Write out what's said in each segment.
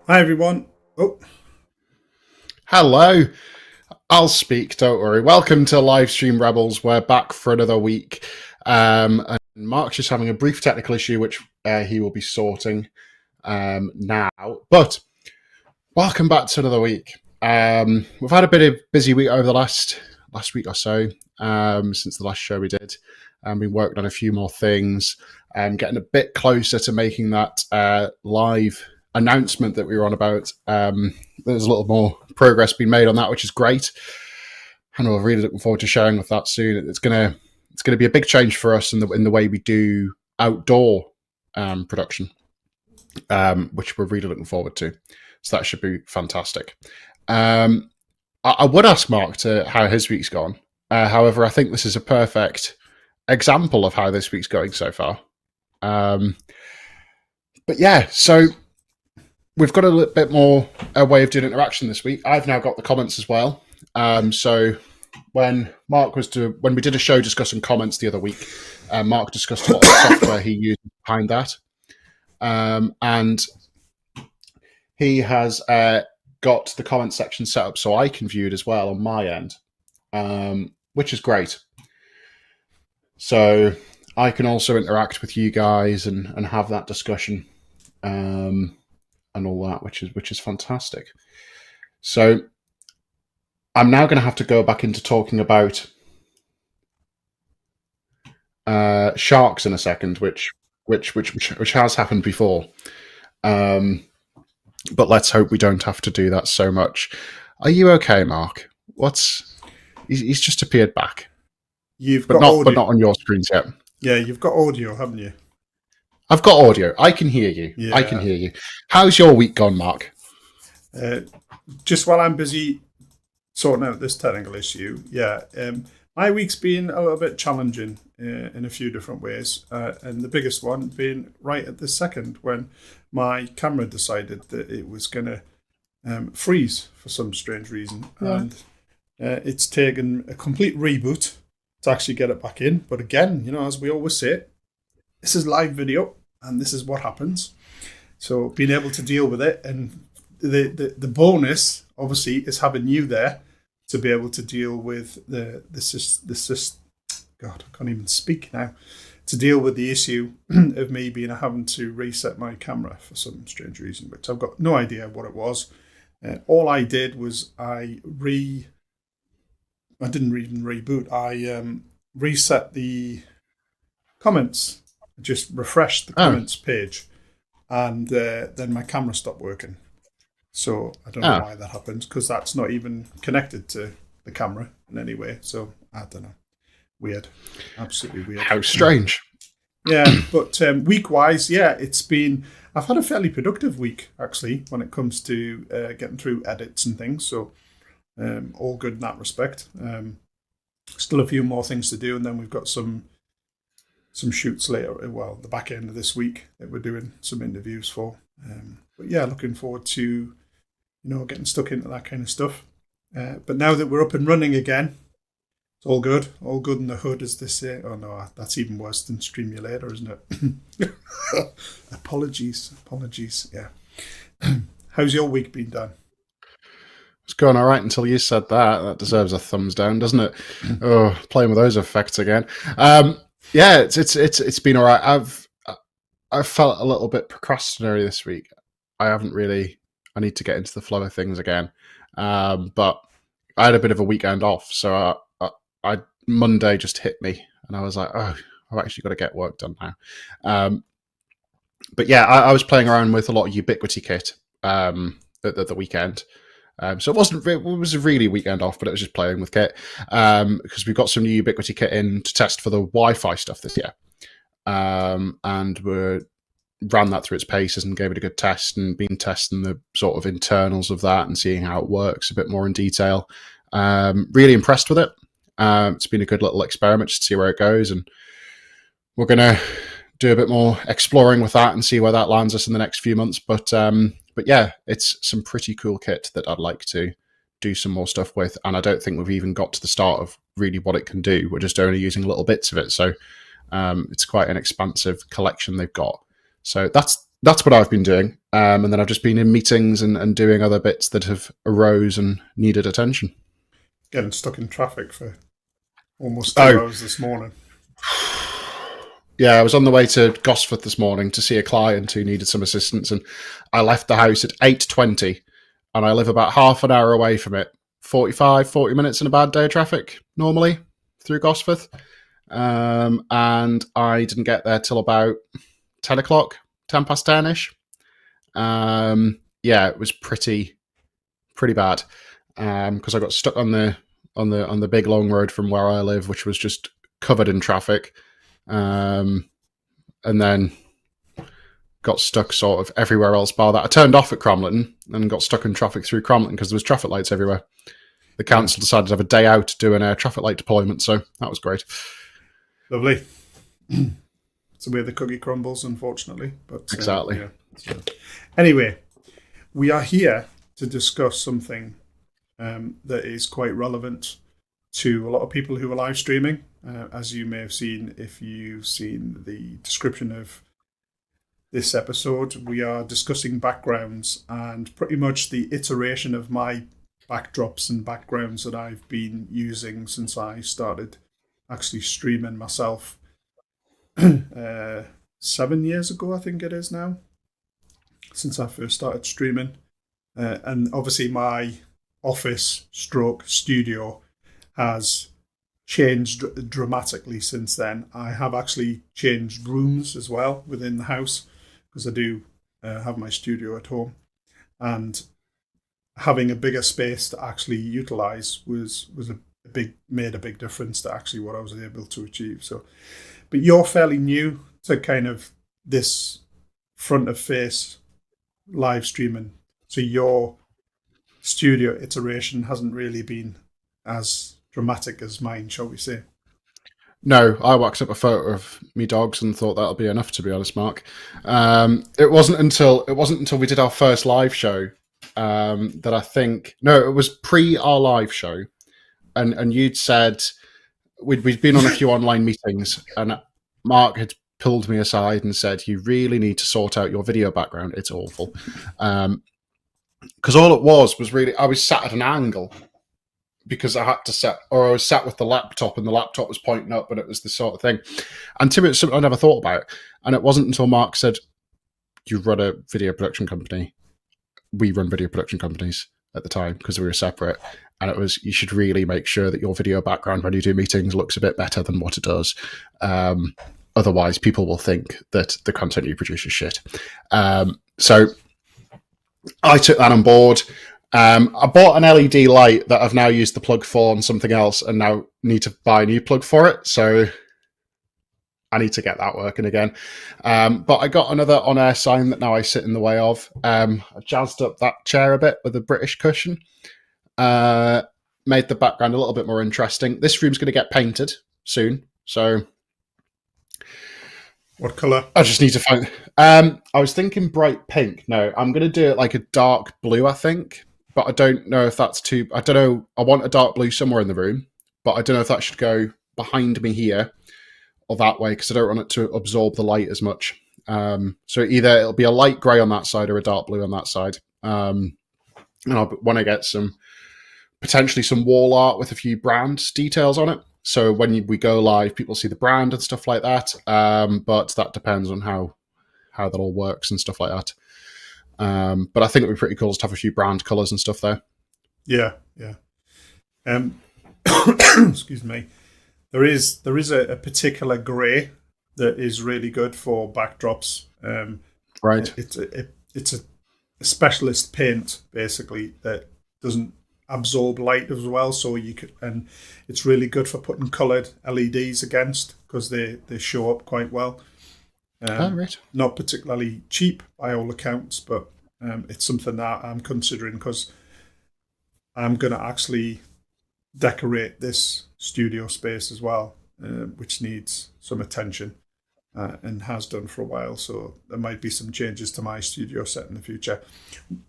Hi everyone. Oh, hello. I'll speak, don't worry. Welcome to Livestream Rebels. We're back for another week. And Mark's just having a brief technical issue, which he will be sorting now. But welcome back to another week. We've had a bit of busy week over the last week or so, since the last show we did. Been working on a few more things, getting a bit closer to making that live announcement that we were on about. There's a little more progress being made on that, which is great, and we're really looking forward to sharing with that soon. It's gonna be a big change for us in the way we do outdoor production, which we're really looking forward to. So that should be fantastic. I would ask Mark how his week's gone. However, I think this is a perfect example of how this week's going so far. But yeah, so we've got a little bit more a way of doing interaction this week. I've now got the comments as well. So when we did a show discussing comments the other week, Mark discussed a lot of the software he used behind that. And he has got the comment section set up so I can view it as well on my end, which is great. So I can also interact with you guys and have that discussion. And all that, which is fantastic. So I'm now going to have to go back into talking about sharks in a second, which has happened before. But let's hope we don't have to do that so much. Are you okay, Mark? He's just appeared back. but not on your screens yet. Yeah, you've got audio, haven't you? I've got audio. I can hear you. Yeah. I can hear you. How's your week gone, Mark? Just while I'm busy sorting out this technical issue, my week's been a little bit challenging in a few different ways. And the biggest one being right at this second when my camera decided that it was going to freeze for some strange reason. Yeah. And it's taken a complete reboot to actually get it back in. But again, as we always say, this is live video, and this is what happens. So being able to deal with it, and the bonus, obviously, is having you there to be able to deal with God, I can't even speak now. To deal with the issue of me having to reset my camera for some strange reason, which I've got no idea what it was. All I did was I didn't even reboot. I reset the comments. Just refreshed the comments page, and then my camera stopped working. So I don't know why that happens, because that's not even connected to the camera in any way. So I don't know. Weird. Absolutely weird. How strange. Yeah, but week-wise, I've had a fairly productive week, actually, when it comes to getting through edits and things. So all good in that respect. Still a few more things to do, and then we've got some shoots later, the back end of this week that we're doing some interviews for. But yeah, looking forward to, getting stuck into that kind of stuff. But now that we're up and running again, it's all good in the hood, as they say. Oh no, that's even worse than Streamulator, isn't it? Apologies. Yeah. How's your week been, Dan? It's going all right until you said that. That deserves a thumbs down, doesn't it? Oh, playing with those effects again. Yeah, it's been all right. I've felt a little bit procrastinatory this week. I need to get into the flow of things again. But I had a bit of a weekend off, so Monday just hit me, and I was like, oh, I've actually got to get work done now. But yeah, I was playing around with a lot of Ubiquity kit at the weekend. So it was a really weekend off, but it was just playing with kit, because we've got some new Ubiquity kit in to test for the Wi-Fi stuff this year. and ran that through its paces and gave it a good test, and been testing the sort of internals of that and seeing how it works a bit more in detail. Really impressed with it. It's been a good little experiment just to see where it goes, and we're going to do a bit more exploring with that and see where that lands us in the next few months. But yeah, it's some pretty cool kit that I'd like to do some more stuff with, and I don't think we've even got to the start of really what it can do. We're just only using little bits of it, so it's quite an expansive collection they've got. So that's what I've been doing, and then I've just been in meetings and doing other bits that have arose and needed attention. Getting stuck in traffic for almost 2 hours this morning. Yeah, I was on the way to Gosforth this morning to see a client who needed some assistance, and I left the house at 8:20, and I live about half an hour away from it. 40 minutes in a bad day of traffic, normally, through Gosforth. And I didn't get there till about 10 o'clock, 10 past 10-ish. Yeah, it was pretty bad, because I got stuck on the big long road from where I live, which was just covered in traffic. And then got stuck sort of everywhere else bar that. I turned off at Cromlin and got stuck in traffic through Cromlin because there was traffic lights everywhere. The council decided to have a day out doing a traffic light deployment, so that was great. Lovely. It's the way the cookie crumbles, unfortunately. But exactly. Yeah. So, anyway, we are here to discuss something that is quite relevant to a lot of people who are live streaming. As you may have seen, if you've seen the description of this episode, we are discussing backgrounds and pretty much the iteration of my backdrops and backgrounds that I've been using since I started actually streaming myself 7 years ago, I think it is now, since I first started streaming. And obviously my office stroke studio has changed dramatically since then. I have actually changed rooms as well within the house, because I do have my studio at home, and having a bigger space to actually utilize made a big difference to actually what I was able to achieve. So, but you're fairly new to kind of this front of face live streaming, so your studio iteration hasn't really been as dramatic as mine, shall we say. No, I waxed up a photo of me dogs and thought that'll be enough, to be honest, Mark. It wasn't until we did our first live show that I think... No, it was pre our live show, and you'd said... We'd been on a few online meetings, and Mark had pulled me aside and said, you really need to sort out your video background. It's awful. Because all it was really... I was sat at an angle, because I had to I was sat with the laptop and the laptop was pointing up, and it was this sort of thing. And to me, it's something I never thought about. And it wasn't until Mark said, you run a video production company. We run video production companies at the time because we were separate. And it was, you should really make sure that your video background when you do meetings looks a bit better than what it does. Otherwise, people will think that the content you produce is shit. So I took that on board. I bought an LED light that I've now used the plug for on something else, and now need to buy a new plug for it. So I need to get that working again. But I got another on-air sign that now I sit in the way of. I jazzed up that chair a bit with a British cushion. Made the background a little bit more interesting. This room's going to get painted soon. So what colour? I just need to find... I was thinking bright pink. No, I'm going to do it like a dark blue, I think. But I don't know if that's too... I don't know. I want a dark blue somewhere in the room, but I don't know if that should go behind me here or that way, because I don't want it to absorb the light as much. So either it'll be a light grey on that side or a dark blue on that side. And I want to get potentially some wall art with a few brand details on it. So when we go live, people see the brand and stuff like that. But that depends on how that all works and stuff like that. But I think it'd be pretty cool to have a few brand colours and stuff there. Yeah. Excuse me. There is a particular grey that is really good for backdrops. Right. It's a specialist paint basically that doesn't absorb light as well, so it's really good for putting coloured LEDs against, because they show up quite well. Right. Not particularly cheap by all accounts, but it's something that I'm considering because I'm going to actually decorate this studio space as well, which needs some attention and has done for a while. So there might be some changes to my studio set in the future.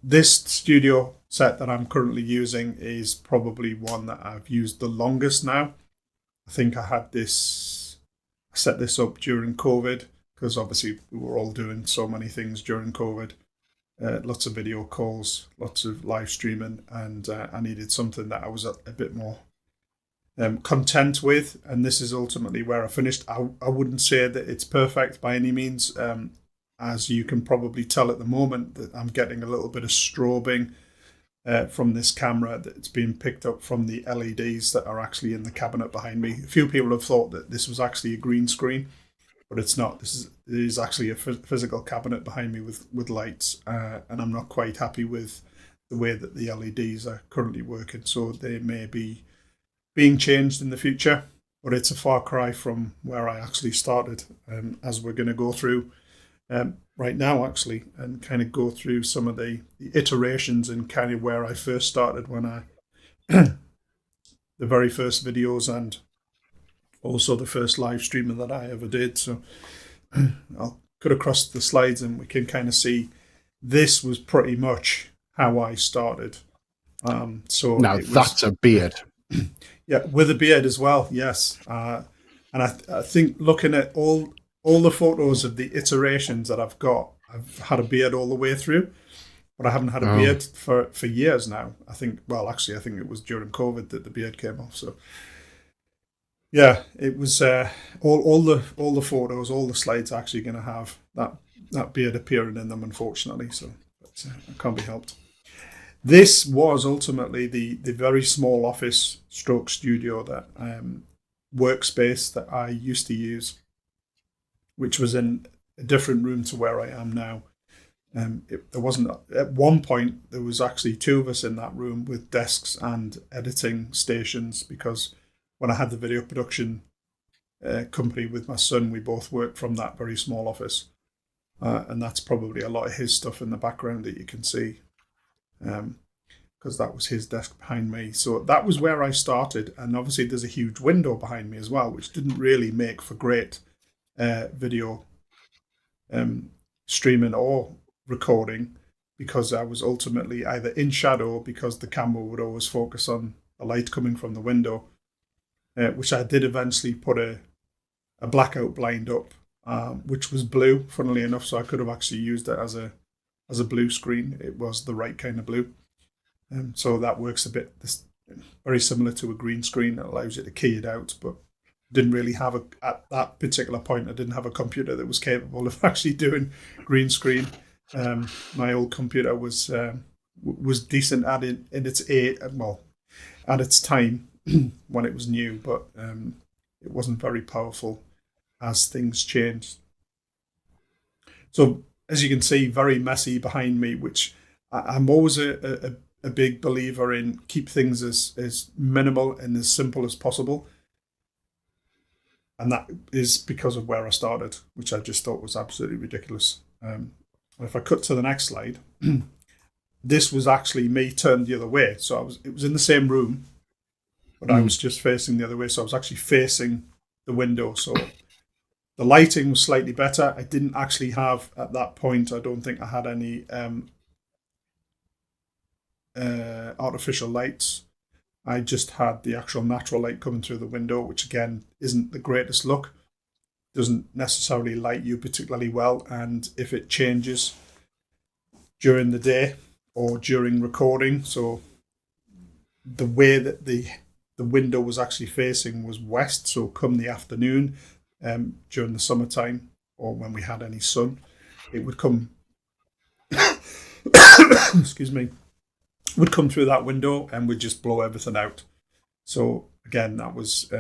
This studio set that I'm currently using is probably one that I've used the longest now. I think I set this up during COVID because obviously we were all doing so many things during COVID. Lots of video calls, lots of live streaming, and I needed something that I was a bit more content with, and this is ultimately where I finished. I wouldn't say that it's perfect by any means. As you can probably tell at the moment, that I'm getting a little bit of strobing from this camera that's being picked up from the LEDs that are actually in the cabinet behind me. A few people have thought that this was actually a green screen, but it's not. It is actually a physical cabinet behind me with lights, and I'm not quite happy with the way that the LEDs are currently working. So they may be being changed in the future, but it's a far cry from where I actually started, as we're going to go through right now, actually, and kind of go through some of the iterations and kind of where I first started when I the very first videos and also the first live streaming that I ever did. So I'll cut across the slides and we can kind of see this was pretty much how I started. So now that's a beard. Yeah, with a beard as well, yes. And I think looking at all the photos of the iterations that I've got, I've had a beard all the way through, but I haven't had a beard for years now. I think it was during COVID that the beard came off. So yeah, it was all the photos, all the slides are actually going to have that beard appearing in them, unfortunately. So it can't be helped. This was ultimately the very small office stroke studio that workspace that I used to use, which was in a different room to where I am now. There wasn't, at one point, there was actually two of us in that room with desks and editing stations, because when I had the video production company with my son, we both worked from that very small office. And that's probably a lot of his stuff in the background that you can see, because that was his desk behind me. So that was where I started. And obviously there's a huge window behind me as well, which didn't really make for great video streaming or recording, because I was ultimately either in shadow because the camera would always focus on the light coming from the window, which I did eventually put a blackout blind up, which was blue, funnily enough, so I could have actually used it as a blue screen. It was the right kind of blue. So that works a bit very similar to a green screen. It allows you to key it out, but didn't really have at that particular point, I didn't have a computer that was capable of actually doing green screen. My old computer was decent at its time when it was new, but it wasn't very powerful as things changed. So as you can see, very messy behind me, which I'm always a big believer in. Keep things as minimal and as simple as possible. And that is because of where I started, which I just thought was absolutely ridiculous. If I cut to the next slide, this was actually me turned the other way. So it was in the same room, but I was just facing the other way. So I was actually facing the window. So the lighting was slightly better. I didn't actually have, at that point, I don't think I had any artificial lights. I just had the actual natural light coming through the window, which again isn't the greatest look. Doesn't necessarily light you particularly well, and if it changes during the day or during recording, so the way that the window was actually facing was west, so come the afternoon, during the summertime or when we had any sun, it would come excuse me, would come through that window and would just blow everything out. So again, that was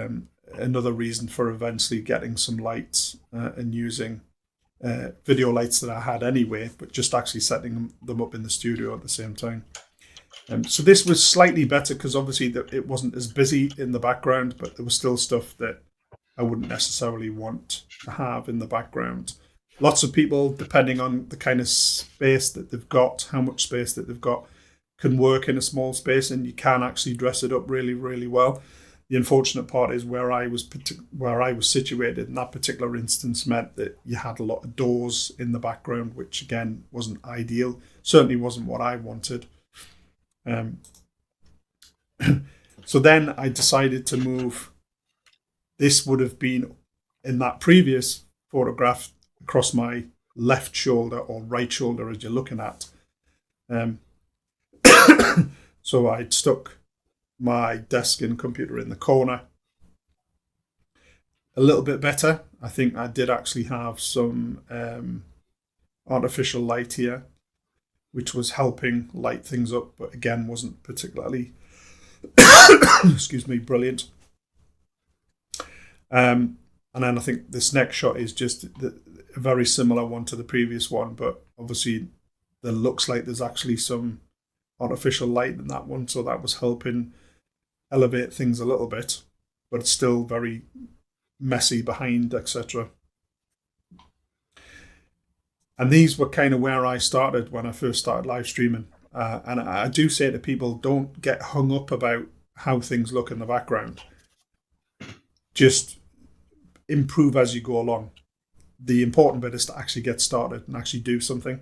another reason for eventually getting some lights and using video lights that I had anyway, but just actually setting them up in the studio at the same time. So this was slightly better because obviously it wasn't as busy in the background, but there was still stuff that I wouldn't necessarily want to have in the background. lots of people, depending on the kind of space that they've got, how much space that they've got, can work in a small space, and you can actually dress it up really, really well. The unfortunate part is where I was situated in that particular instance meant that you had a lot of doors in the background, which again wasn't ideal. Certainly wasn't what I wanted. So then I decided to move. This would have been in that previous photograph across my left shoulder or right shoulder as you're looking at. So I'd stuck my desk and computer in the corner. A little bit better. I think I did actually have some artificial light here, which was helping light things up, but again wasn't particularly excuse me, brilliant. And then I think this next shot is just a very similar one to the previous one, but obviously there looks like there's actually some artificial light in that one, so that was helping elevate things a little bit, but it's still very messy behind, etc. And these were kind of where I started when I first started live streaming. And I do say to people, don't get hung up about how things look in the background. Just improve as you go along. The important bit is to actually get started and actually do something.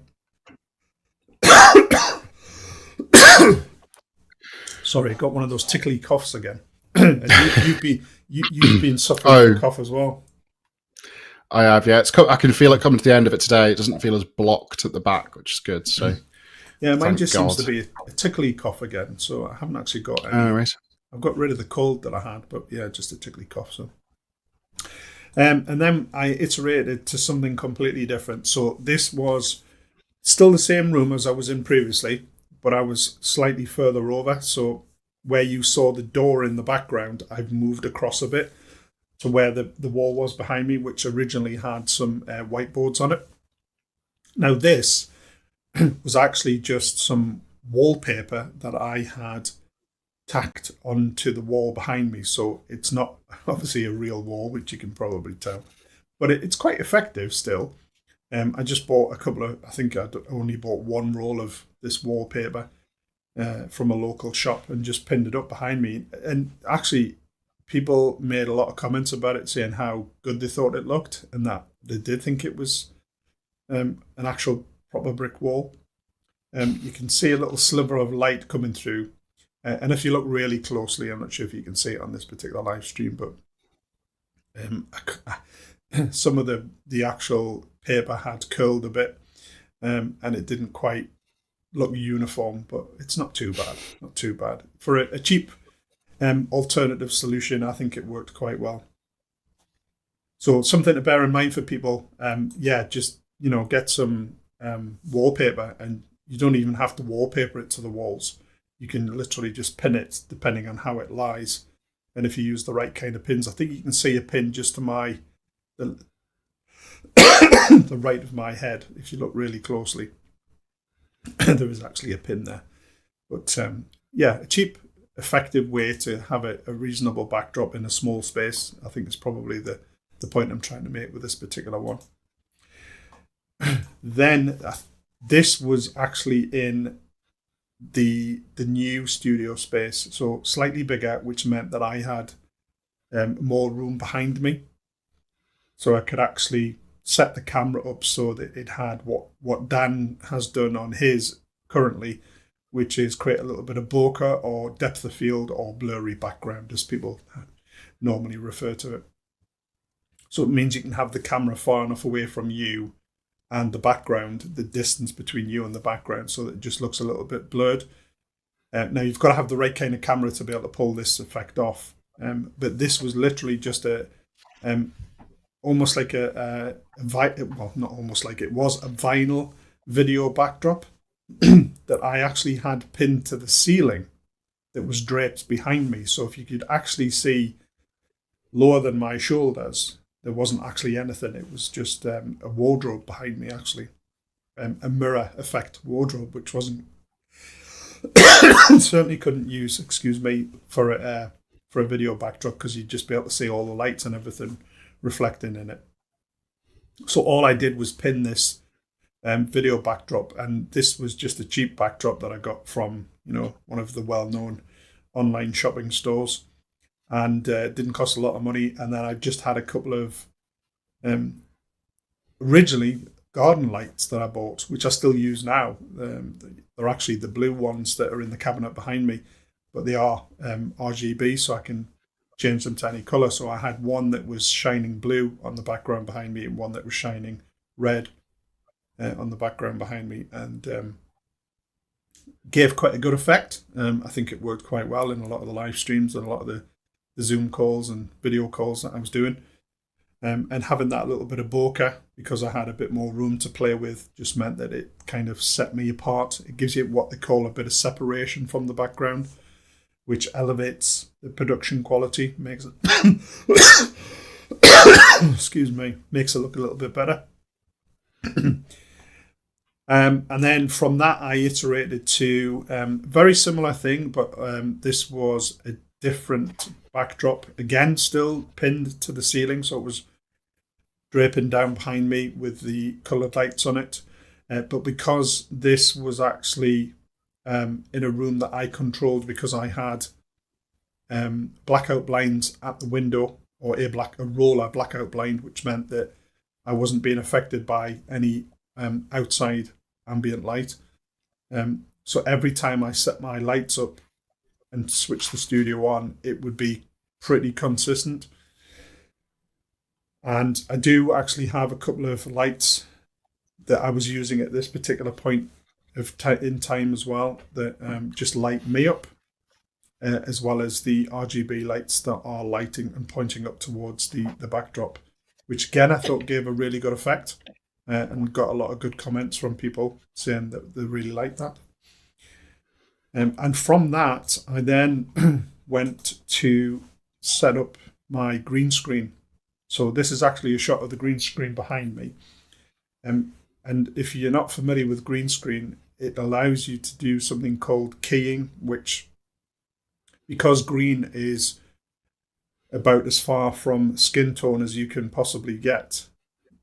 Sorry, I got one of those tickly coughs again. And you've been suffering from a cough as well. I have, yeah. I can feel it coming to the end of it today. It doesn't feel as blocked at the back, which is good. So, yeah, mine just seems to be a tickly cough again. So I haven't actually got any. Right. I've got rid of the cold that I had, but yeah, just a tickly cough. So, and then I iterated to something completely different. So this was still the same room as I was in previously, but I was slightly further over. So where you saw the door in the background, I've moved across a bit to where the wall was behind me, which originally had some whiteboards on it. Now this was actually just some wallpaper that I had tacked onto the wall behind me. So it's not obviously a real wall, which you can probably tell, but it's quite effective still. I just bought I think I only bought one roll of this wallpaper from a local shop and just pinned it up behind me. And actually, people made a lot of comments about it, saying how good they thought it looked and that they did think it was an actual proper brick wall. You can see a little sliver of light coming through. And if you look really closely, I'm not sure if you can see it on this particular live stream, but some of the actual paper had curled a bit, and it didn't quite look uniform, but it's not too bad. Not too bad. For a cheap alternative solution, I think it worked quite well. So something to bear in mind for people, just, get some wallpaper, and you don't even have to wallpaper it to the walls. You can literally just pin it depending on how it lies. And if you use the right kind of pins, I think you can see a pin just to the right of my head. If you look really closely, there is actually a pin there. But a cheap, effective way to have a reasonable backdrop in a small space, I think is probably the point I'm trying to make with this particular one. Then this was actually in the new studio space, so slightly bigger, which meant that I had more room behind me, so I could actually set the camera up so that it had what Dan has done on his currently, which is create a little bit of bokeh or depth of field or blurry background, as people normally refer to it. So it means you can have the camera far enough away from you and the background, the distance between you and the background, so that it just looks a little bit blurred. Now, you've got to have the right kind of camera to be able to pull this effect off. But this was literally just almost like not almost like, it was a vinyl video backdrop that I actually had pinned to the ceiling that was draped behind me. So if you could actually see lower than my shoulders, there wasn't actually anything. It was just a wardrobe behind me, actually. A mirror effect wardrobe, which wasn't certainly couldn't use, for a video backdrop, because you'd just be able to see all the lights and everything reflecting in it. So all I did was pin this video backdrop, and this was just a cheap backdrop that I got from one of the well-known online shopping stores, and it didn't cost a lot of money. And then I just had a couple of originally garden lights that I bought, which I still use now. They're actually the blue ones that are in the cabinet behind me, but they are RGB, so I can change them to any color. So I had one that was shining blue on the background behind me, and one that was shining red on the background behind me, and gave quite a good effect. I think it worked quite well in a lot of the live streams and a lot of the Zoom calls and video calls that I was doing. And having that little bit of bokeh, because I had a bit more room to play with, just meant that it kind of set me apart. It gives you what they call a bit of separation from the background, which elevates the production quality, makes it excuse me, makes it look a little bit better. And then from that, I iterated to very similar thing, but this was a different backdrop. Again, still pinned to the ceiling, so it was draping down behind me with the coloured lights on it. But because this was actually in a room that I controlled, because I had blackout blinds at the window, or a roller blackout blind, which meant that I wasn't being affected by any outside ambient light. So every time I set my lights up and switch the studio on, it would be pretty consistent. And I do actually have a couple of lights that I was using at this particular point in time as well, that just light me up, as well as the RGB lights that are lighting and pointing up towards the backdrop, which again I thought gave a really good effect, and got a lot of good comments from people saying that they really liked that. And from that, I then went to set up my green screen. So this is actually a shot of the green screen behind me. And if you're not familiar with green screen, it allows you to do something called keying, which, because green is about as far from skin tone as you can possibly get,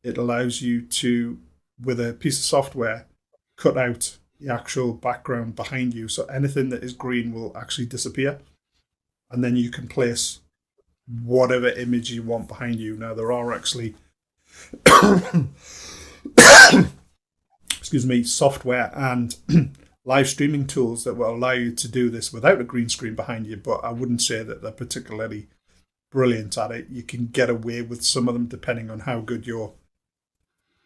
it allows you to, with a piece of software, cut out the actual background behind you. So anything that is green will actually disappear. And then you can place whatever image you want behind you. Now, there are actually excuse me, software and live streaming tools that will allow you to do this without a green screen behind you, but I wouldn't say that they're particularly brilliant at it. You can get away with some of them depending on how good your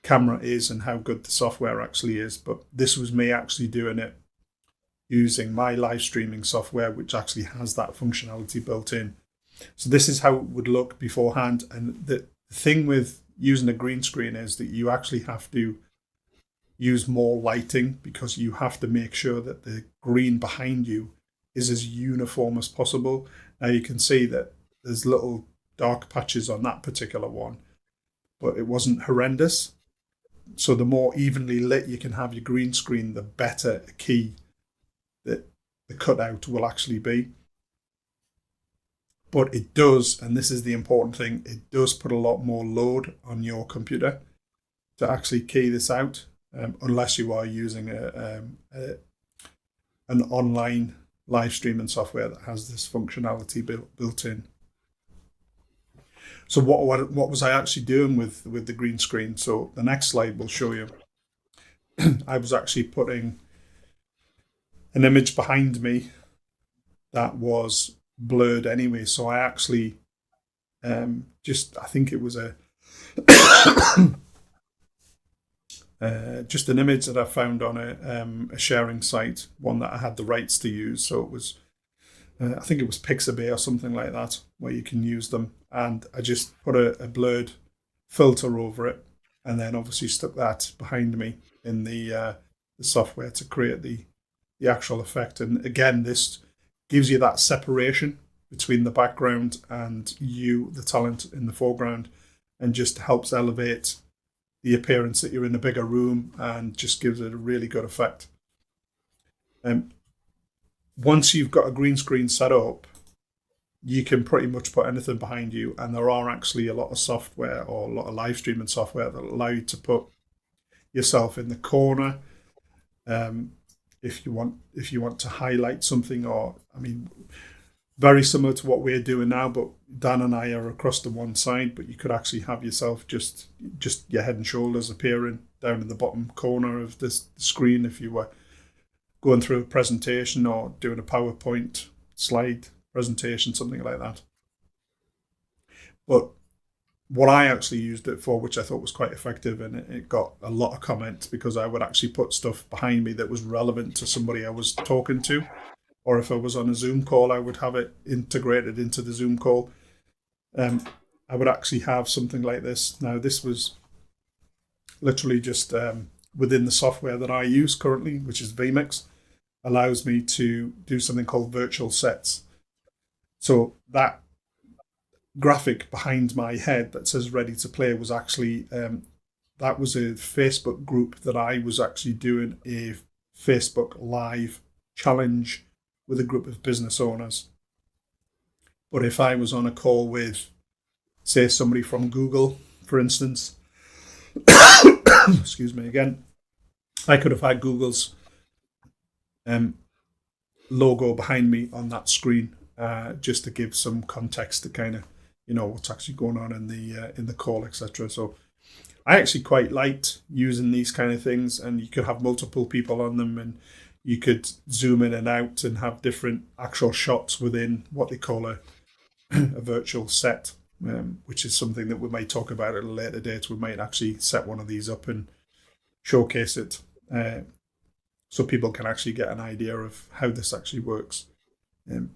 camera is and how good the software actually is. But this was me actually doing it using my live streaming software, which actually has that functionality built in. So this is how it would look beforehand. And the thing with using a green screen is that you actually have to use more lighting, because you have to make sure that the green behind you is as uniform as possible. Now you can see that there's little dark patches on that particular one, but it wasn't horrendous. So the more evenly lit you can have your green screen, the better a key that the cutout will actually be. But it does, and this is the important thing, it does put a lot more load on your computer to actually key this out, unless you are using an online live streaming software that has this functionality built in. So what was I actually doing with the green screen? So the next slide will show you. I was actually putting an image behind me that was blurred anyway. So I actually I think it was just an image that I found on a sharing site, one that I had the rights to use. So it was, I think it was Pixabay or something like that, where you can use them. And I just put a blurred filter over it, and then obviously stuck that behind me in the software to create the actual effect. And again, this gives you that separation between the background and you, the talent in the foreground, and just helps elevate the appearance that you're in a bigger room, and just gives it a really good effect. Once you've got a green screen set up, you can pretty much put anything behind you, and there are actually a lot of software or a lot of live streaming software that allow you to put yourself in the corner. If you want to highlight something, or I mean, very similar to what we're doing now, but Dan and I are across to one side, but you could actually have yourself just your head and shoulders appearing down in the bottom corner of this screen if you were going through a presentation or doing a PowerPoint slide presentation, something like that. But what I actually used it for, which I thought was quite effective, and it got a lot of comments, because I would actually put stuff behind me that was relevant to somebody I was talking to. Or if I was on a Zoom call, I would have it integrated into the Zoom call. I would actually have something like this. Now, this was literally just within the software that I use currently, which is vMix, allows me to do something called virtual sets. So that graphic behind my head that says ready to play was actually, that was a Facebook group that I was actually doing a Facebook Live challenge with a group of business owners. But if I was on a call with, say, somebody from Google, for instance, excuse me again, I could have had Google's logo behind me on that screen, just to give some context to kind of, what's actually going on in the call, etc. So I actually quite liked using these kind of things, and you could have multiple people on them, and you could zoom in and out and have different actual shots within what they call a virtual set, which is something that we might talk about at a later date. We might actually set one of these up and showcase it, so people can actually get an idea of how this actually works.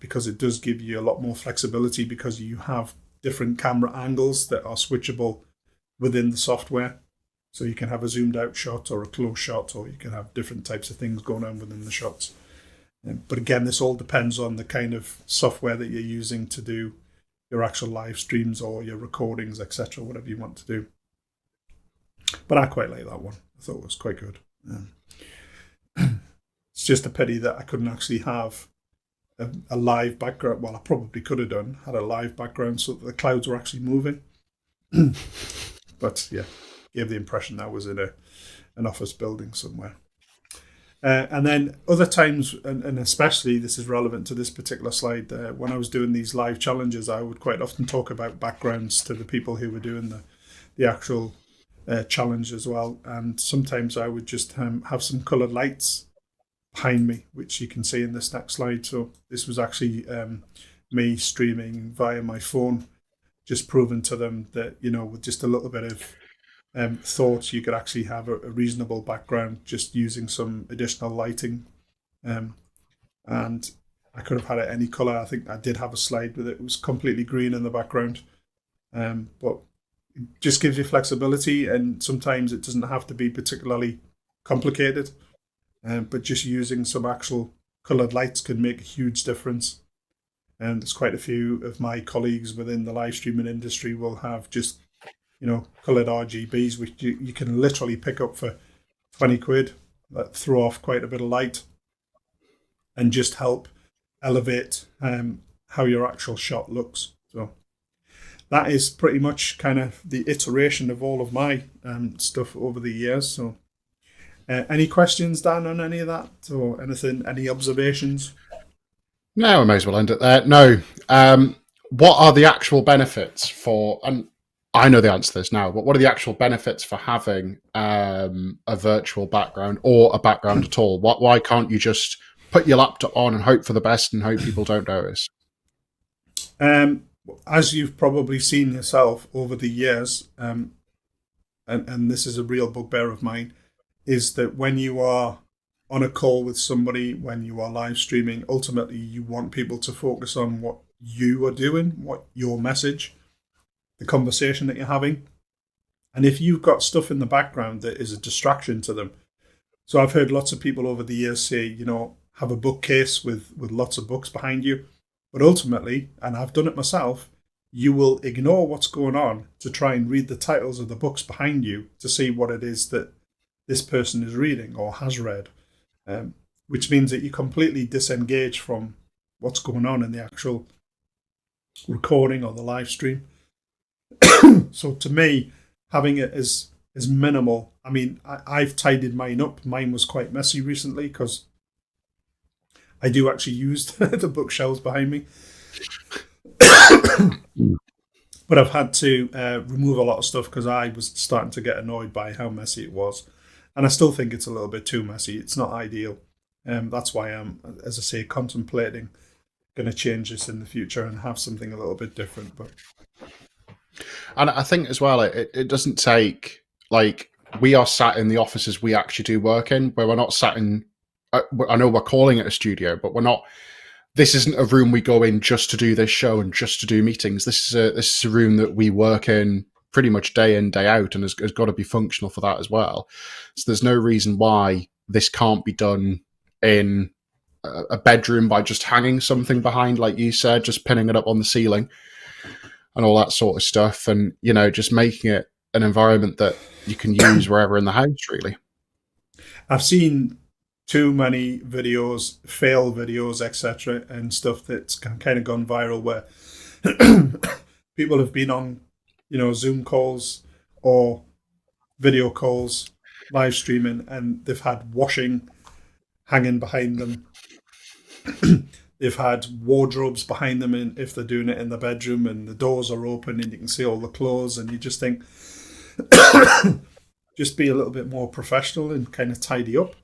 Because it does give you a lot more flexibility, because you have different camera angles that are switchable within the software. So you can have a zoomed out shot or a close shot, or you can have different types of things going on within the shots. But again, this all depends on the kind of software that you're using to do your actual live streams or your recordings, etc., whatever you want to do. But I quite like that one. I thought it was quite good. It's just a pity that I couldn't actually have a live background. Well, I probably could have had a live background so that the clouds were actually moving. But yeah, gave the impression that I was in an office building somewhere. And then other times, and especially this is relevant to this particular slide, when I was doing these live challenges, I would quite often talk about backgrounds to the people who were doing the actual challenge as well. And sometimes I would just have some coloured lights behind me, which you can see in this next slide. So this was actually me streaming via my phone, just proving to them that, with just a little bit of thought, you could actually have a reasonable background just using some additional lighting. And I could have had it any colour. I think I did have a slide with it. It was completely green in the background. But it just gives you flexibility, and sometimes it doesn't have to be particularly complicated. But just using some actual coloured lights can make a huge difference. And there's quite a few of my colleagues within the live streaming industry will have just, coloured RGBs, which you can literally pick up for 20 quid, that throw off quite a bit of light and just help elevate how your actual shot looks. So that is pretty much kind of the iteration of all of my stuff over the years. So any questions, Dan, on any of that, or anything, any observations? No, I may as well end it there. No. What are the actual benefits for, and I know the answer to this now, but what are the actual benefits for having a virtual background or a background at all? Why can't you just put your laptop on and hope for the best and hope people don't notice? As you've probably seen yourself over the years, and this is a real bugbear of mine, is that when you are on a call with somebody, when you are live streaming, ultimately you want people to focus on what you are doing, what your message, the conversation that you're having. And if you've got stuff in the background that is a distraction to them. So I've heard lots of people over the years say, have a bookcase with lots of books behind you. But ultimately, and I've done it myself, you will ignore what's going on to try and read the titles of the books behind you to see what it is that this person is reading or has read, which means that you completely disengage from what's going on in the actual recording or the live stream. So to me, having it as minimal. I mean, I've tidied mine up. Mine was quite messy recently because I do actually use the bookshelves behind me. But I've had to remove a lot of stuff because I was starting to get annoyed by how messy it was. And I still think it's a little bit too messy. It's not ideal. That's why I'm, as I say, contemplating going to change this in the future and have something a little bit different. But And I think as well, it doesn't take, like, we are sat in the offices we actually do work in, where we're not sat in, I know we're calling it a studio, but we're not, this isn't a room we go in just to do this show and just to do meetings. This is a room that we work in pretty much day in, day out, and has got to be functional for that as well. So there's no reason why this can't be done in a bedroom by just hanging something behind, like you said, just pinning it up on the ceiling and all that sort of stuff, and just making it an environment that you can use wherever in the house, really. I've seen too many videos, fail videos, etc., and stuff that's kind of gone viral where people have been on, Zoom calls or video calls, live streaming, and they've had washing hanging behind them. They've had wardrobes behind them if they're doing it in the bedroom, and the doors are open and you can see all the clothes, and you just think, just be a little bit more professional and kind of tidy up.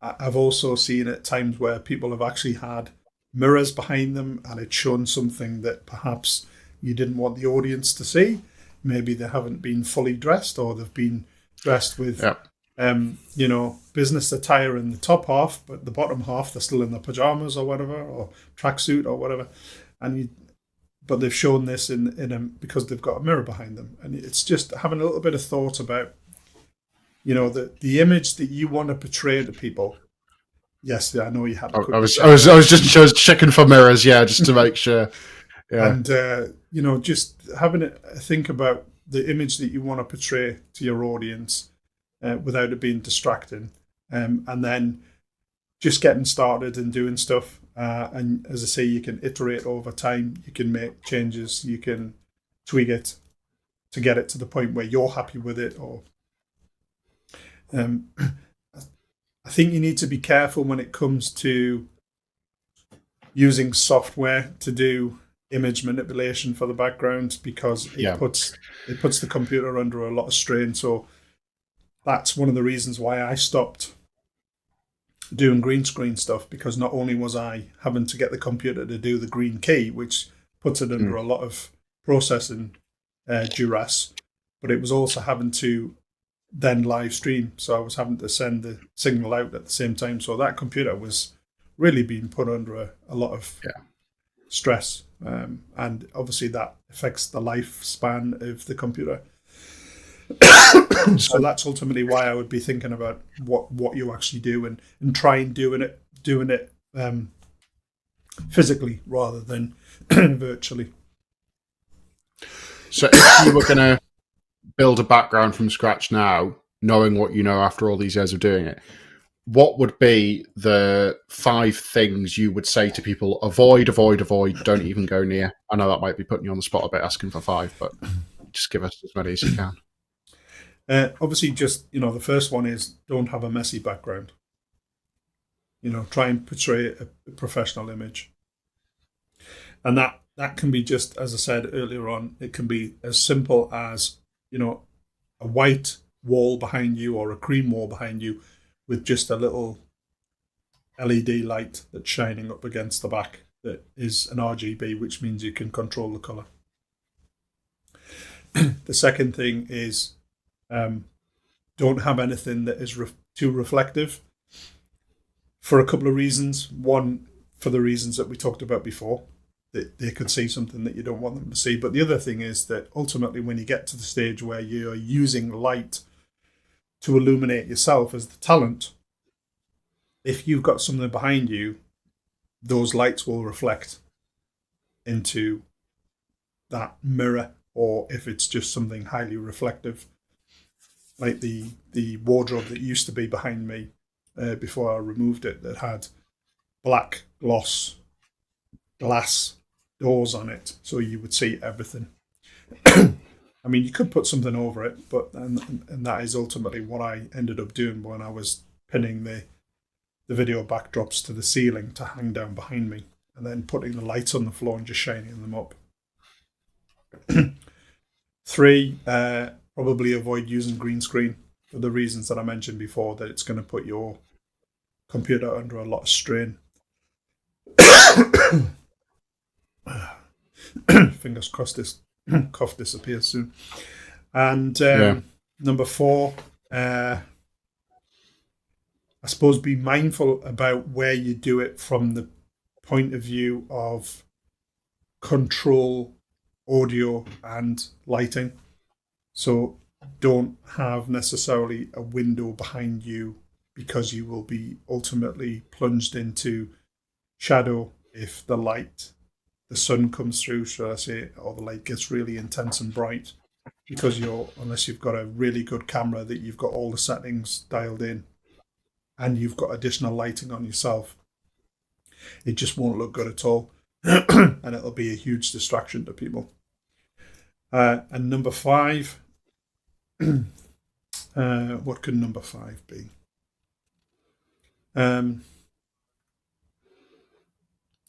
I've also seen at times where people have actually had mirrors behind them and it's shown something that perhaps you didn't want the audience to see. Maybe they haven't been fully dressed, or they've been dressed with, business attire in the top half, but the bottom half they're still in their pajamas or whatever, or tracksuit or whatever. But they've shown this because they've got a mirror behind them, and it's just having a little bit of thought about, the image that you want to portray to people. Yes, I know you had. I was just checking for mirrors, just to make sure. Yeah. And just having a think about the image that you want to portray to your audience without it being distracting, and then just getting started and doing stuff. And as I say, you can iterate over time. You can make changes. You can tweak it to get it to the point where you're happy with it. Or I think you need to be careful when it comes to using software to do image manipulation for the background, because it puts the computer under a lot of strain. So that's one of the reasons why I stopped doing green screen stuff, because not only was I having to get the computer to do the green key, which puts it under a lot of processing duress, but it was also having to then live stream. So I was having to send the signal out at the same time. So that computer was really being put under a lot of stress. And obviously that affects the lifespan of the computer. So that's ultimately why I would be thinking about what you actually do, and try and doing it physically rather than virtually. So if you were going to build a background from scratch now, knowing what you know after all these years of doing it, what would be the 5 things you would say to people? Avoid, don't even go near. I know that might be putting you on the spot a bit asking for 5, but just give us as many as you can. Obviously, just, the first one is don't have a messy background. Try and portray a professional image. And that can be just, as I said earlier on, it can be as simple as, a white wall behind you or a cream wall behind you with just a little LED light that's shining up against the back that is an RGB, which means you can control the color. The second thing is don't have anything that is too reflective, for a couple of reasons. One, for the reasons that we talked about before, that they could see something that you don't want them to see. But the other thing is that ultimately when you get to the stage where you're using light to illuminate yourself as the talent, if you've got something behind you, those lights will reflect into that mirror, or if it's just something highly reflective, like the wardrobe that used to be behind me before I removed it, that had black gloss glass doors on it, so you would see everything. I mean, you could put something over it, but and that is ultimately what I ended up doing when I was pinning the video backdrops to the ceiling to hang down behind me, and then putting the lights on the floor and just shining them up. 3, probably avoid using green screen for the reasons that I mentioned before, that it's going to put your computer under a lot of strain. Fingers crossed this cough disappears soon. And number 4, I suppose be mindful about where you do it from the point of view of control, audio and lighting. So don't have necessarily a window behind you, because you will be ultimately plunged into shadow if the sun comes through, shall I say, or the light gets really intense and bright, because unless you've got a really good camera that you've got all the settings dialed in and you've got additional lighting on yourself, it just won't look good at all. And it'll be a huge distraction to people. And number 5, what could number 5 be?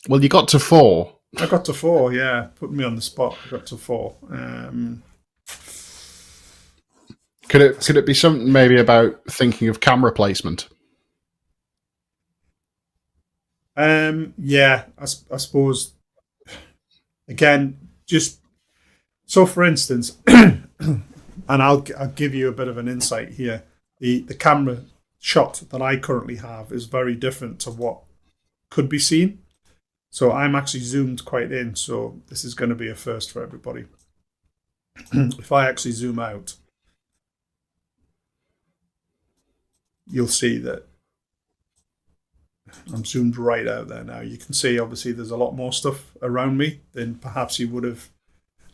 Well, you got to 4. I got to 4, yeah. Put me on the spot. I got to 4. Could it be something maybe about thinking of camera placement? Yeah, I suppose. Again, just so for instance, and I'll give you a bit of an insight here. The camera shot that I currently have is very different to what could be seen. So I'm actually zoomed quite in. So this is going to be a first for everybody. If I actually zoom out, you'll see that I'm zoomed right out there now. You can see, obviously, there's a lot more stuff around me than perhaps you would have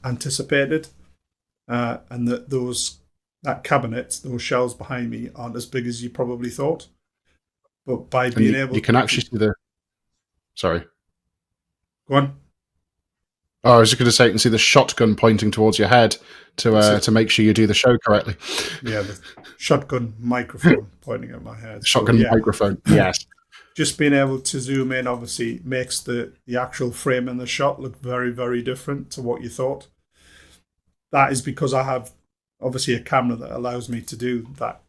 anticipated. And that cabinet, those shelves behind me, aren't as big as you probably thought. But by being able, you can actually see the. Sorry. Go on. Oh, I was just going to say, you can see the shotgun pointing towards your head to make sure you do the show correctly. Yeah, the shotgun microphone pointing at my head. Shotgun microphone, yes. Just being able to zoom in obviously makes the actual frame in the shot look very, very different to what you thought. That is because I have obviously a camera that allows me to do that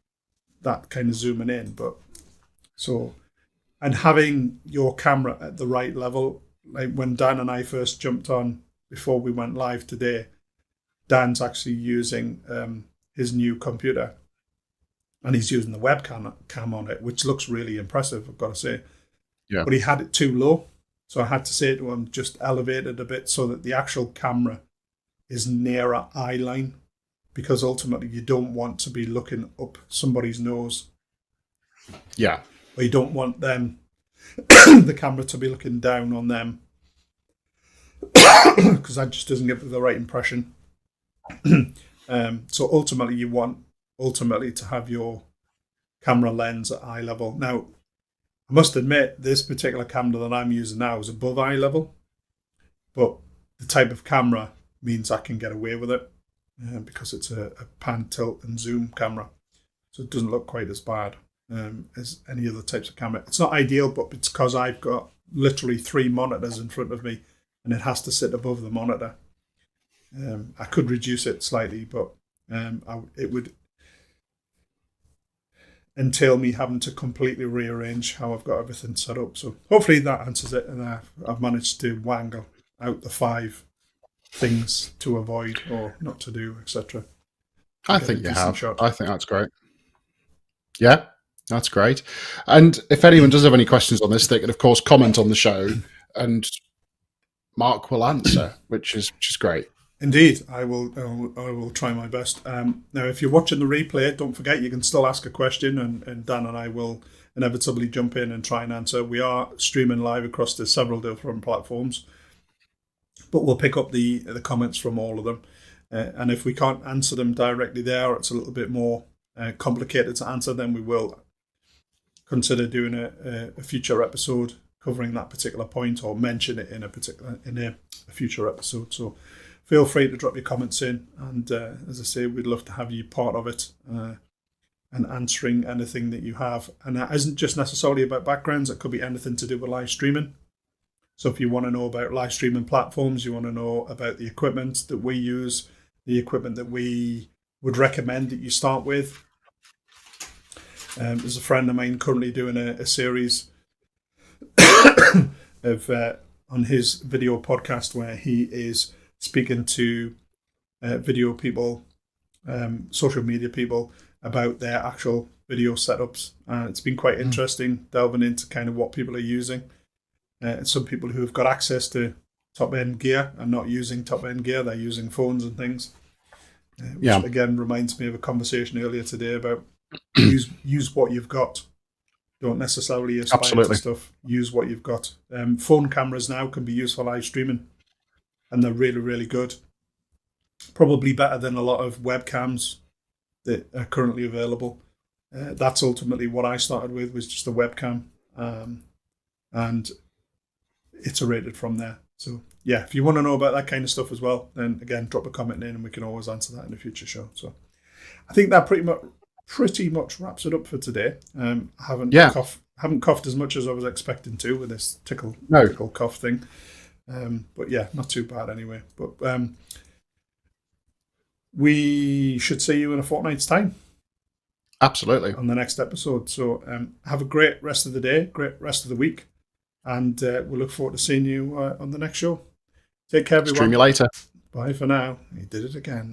kind of zooming in. And having your camera at the right level, like when Dan and I first jumped on before we went live today, Dan's actually using his new computer. And he's using the webcam on it, which looks really impressive, I've got to say. Yeah. But he had it too low. So I had to say to him, just elevate it a bit so that the actual camera is nearer eye line. Because ultimately you don't want to be looking up somebody's nose. Yeah. Or you don't want them, the camera to be looking down on them. Because that just doesn't give the right impression. So ultimately you want to have your camera lens at eye level. Now, I must admit, this particular camera that I'm using now is above eye level, but the type of camera means I can get away with it because it's a pan, tilt, and zoom camera. So it doesn't look quite as bad as any other types of camera. It's not ideal, but it's because I've got literally 3 monitors in front of me, and it has to sit above the monitor. I could reduce it slightly, but it would entail me having to completely rearrange how I've got everything set up. So hopefully that answers it, and I've managed to wangle out the 5 things to avoid or not to do, etc. I think you have. I think that's great. Yeah, that's great. And if anyone does have any questions on this, they can of course comment on the show, and Mark will answer, which is great. Indeed, I will try my best. Now, if you're watching the replay, don't forget you can still ask a question, and Dan and I will inevitably jump in and try and answer. We are streaming live across the several different platforms, but we'll pick up the comments from all of them. And if we can't answer them directly there, or it's a little bit more complicated to answer, then we will consider doing a future episode covering that particular point or mention it in a future episode. So feel free to drop your comments in, and as I say, we'd love to have you part of it and answering anything that you have. And that isn't just necessarily about backgrounds, it could be anything to do with live streaming. So if you want to know about live streaming platforms, you want to know about the equipment that we use, the equipment that we would recommend that you start with. There's a friend of mine currently doing a series of on his video podcast where he is speaking to video people, social media people about their actual video setups. It's been quite interesting delving into kind of what people are using. Some people who have got access to top-end gear are not using top-end gear, they're using phones and things. Which again reminds me of a conversation earlier today about use what you've got. Don't necessarily aspire to stuff. Use what you've got. Phone cameras now can be used for live streaming, and they're really, really good. Probably better than a lot of webcams that are currently available. That's ultimately what I started with, was just a webcam, and iterated from there. So yeah, if you want to know about that kind of stuff as well, then again, drop a comment in and we can always answer that in a future show. So I think that pretty much wraps it up for today. I haven't coughed as much as I was expecting to with this tickle cough thing. But yeah, not too bad anyway. But we should see you in a fortnight's time. Absolutely. On the next episode. So have a great rest of the day, great rest of the week. And we'll look forward to seeing you on the next show. Take care, everyone. Stream you later. Bye for now. He did it again.